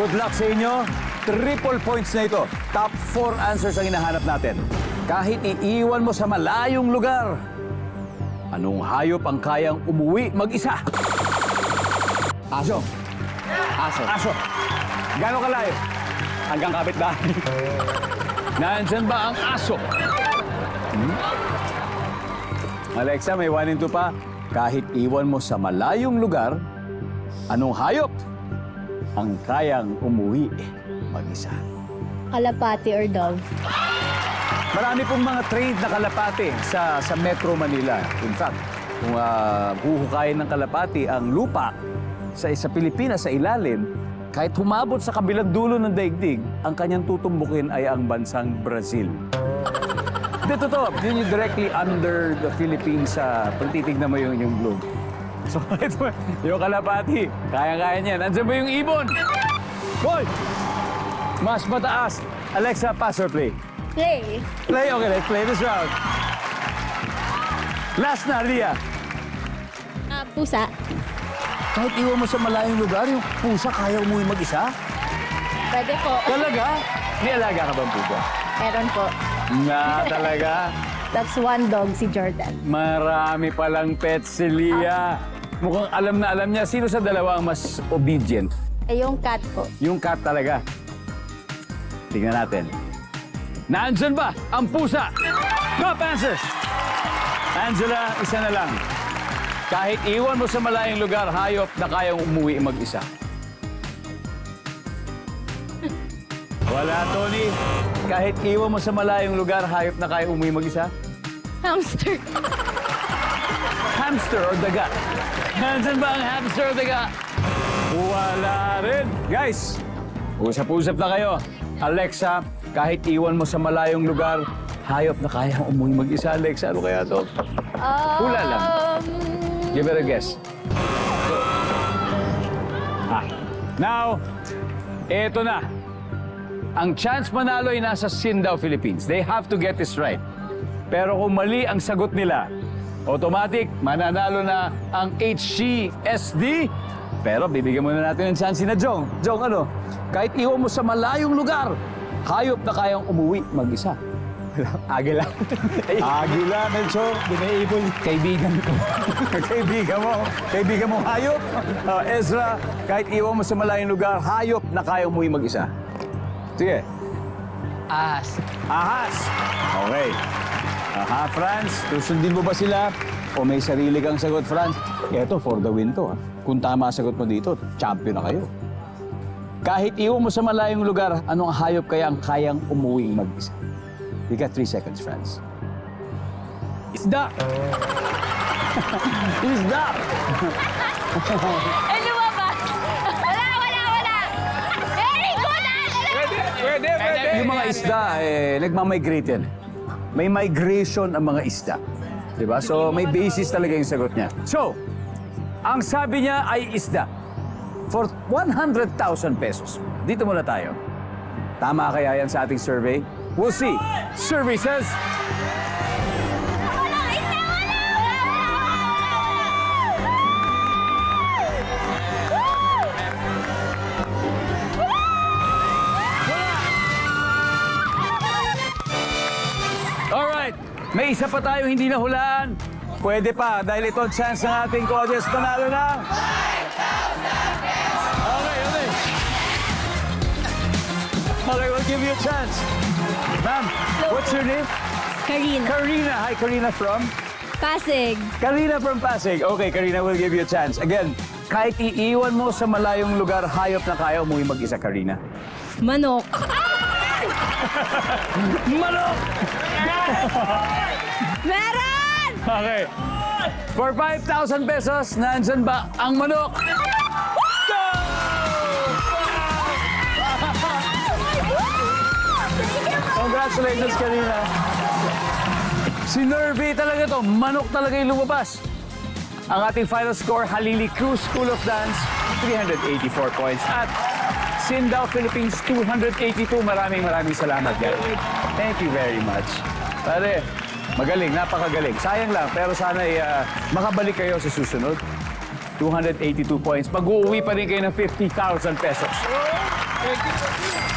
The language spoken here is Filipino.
Good luck sa inyo. Triple points na ito. Top 4 answers ang hinahanap natin. Kahit iiwan mo sa malayong lugar, anong hayop ang kayang umuwi mag-isa? Aso. Aso. Aso. Gano'ng kalayo? Hanggang kapitbahay. Nandyan ba ang aso? Alexa, may 1 and 2 pa. Kahit iwan mo sa malayong lugar, anong hayop ang kayang umuwi mag-isa? Kalapati or dove. Marami pong mga trained na kalapati sa Metro Manila. In fact, kung huhukayin ng kalapati ang lupa sa Pilipinas sa ilalim, kahit humabot sa kabilang dulo ng daigdig, ang kanyang tutumbukin ay ang bansang Brazil. Hindi, totoo. Yun yung directly under the Philippines sa titignan mo yung globe. So, ito, yung kalapati, kaya-kaya niya. Nandiyan ba yung ibon? Boy! Mas mataas. Alexa, pass or play? Play. Play? Okay, let's play this round. Last na, Lia. Pusa. Kahit iwan mo sa malayong lugar, yung pusa kaya umuwi mag-isa? Pwede po. Talaga? May alaga ka bang pusa? Meron po. Nga, talaga. That's one dog, si Jordan. Marami palang pets si Lia. Mukhang alam na alam niya. Sino sa dalawa ang mas obedient? Eh, yung cat po. Yung cat talaga. Tingnan natin. Nandyan ba ang pusa? Top answers! Angela, isa na lang. Kahit iwan mo sa malayong lugar, hayop na kayang umuwi mag-isa. Wala, Tony. Kahit iwan mo sa malayong lugar, hayop na kayang umuwi mag-isa? Hamster. Hamster or daga? Nandyan ba ang hamster or daga? Wala rin. Guys, usap-usap na kayo. Alexa, kahit iwan mo sa malayong lugar, hayop na kayang umuwi mag-isa. Alexa, ano kaya to? Hula lang. Give it a guess. Now, eto na. Ang chance manalo ay nasa Sindao, Philippines. They have to get this right. Pero kung mali ang sagot nila, automatic, mananalo na ang HCSD. Pero bibigyan muna natin ng chance na Jong. Jong, ano? Kahit iwan mo sa malayong lugar, hayop na kayang umuwi mag-isa. Agila. Agila, Melchor. Binaibol. Kaibigan ko. Kaibigan mo hayop. Ezra, kahit iwan mo sa malayong lugar, hayop na kayang umuwi mag-isa. Sige. Ahas. Ahas. Okay. Aha, Franz, susundin mo ba sila? O may sarili kang sagot, Franz? Eto, for the win to. Kung tama sagot mo dito, champion na kayo. Kahit iwan mo sa malayong lugar, anong hayop kaya ang kayang umuwi mag-isa? You got 3 seconds, Franz. Isda! Isda! Eh, lumabas! Wala! Very good, Pwede. Yung mga isda, nagmamigrate yan. May migration ang mga isda. Diba? So, may basis talaga yung sagot niya. So, ang sabi niya ay isda. For 100,000 pesos. Dito muna tayo. Tama kaya yan sa ating survey? We'll see. Survey says... Alright, may isa pa tayo hindi nahulaan. Pwede pa, dahil ito ang chance ng ating audience panalo na. 5,000 pesos! Okay. Okay, we'll give you a chance. Ma'am, what's your name? Karina. Karina. Hi, Karina from? Pasig. Karina from Pasig. Okay, Karina, we'll give you a chance. Again, kahit iiwan mo sa malayong lugar, hayop na kaya umuwi mag-isa, Karina. Manok. Manok! Meron! Okay. For 5,000 pesos, nandyan ba ang manok? Go! Congratulations, Karina. Si Nervy talaga to. Manok talaga yung lumabas. Ang ating final score, Halili Cruz School of Dance, 384 points. At Sindao, Philippines, 282. Maraming salamat, guys. Thank you very much. Pare, magaling, napakagaling. Sayang lang, pero sana makabalik kayo sa susunod. 282 points. Mag-uuwi pa rin kayo ng 50,000 pesos. Thank you.